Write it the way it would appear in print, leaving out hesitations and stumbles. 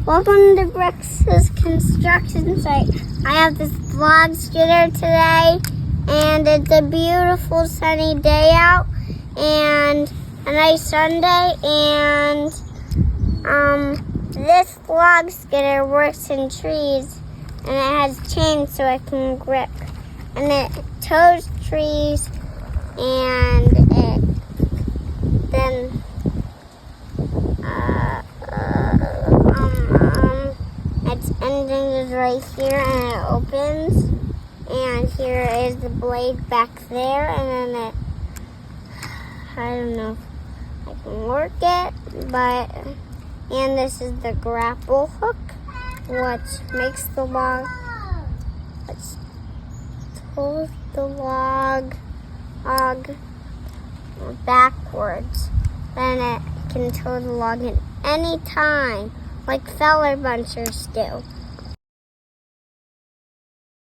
Welcome to Brooks' construction site. I have this vlog skidder today, and it's a beautiful sunny day out, and a nice Sunday, and this vlog skidder works in trees, and it has chains so it can grip, and it tows trees, and it then its engine is right here, and it opens, and here is the blade back there, and then I don't know if I can work it, but, and this is the grapple hook, which makes the log, which pulls the log backwards. Then it can tow the log at any time, like feller bunchers do.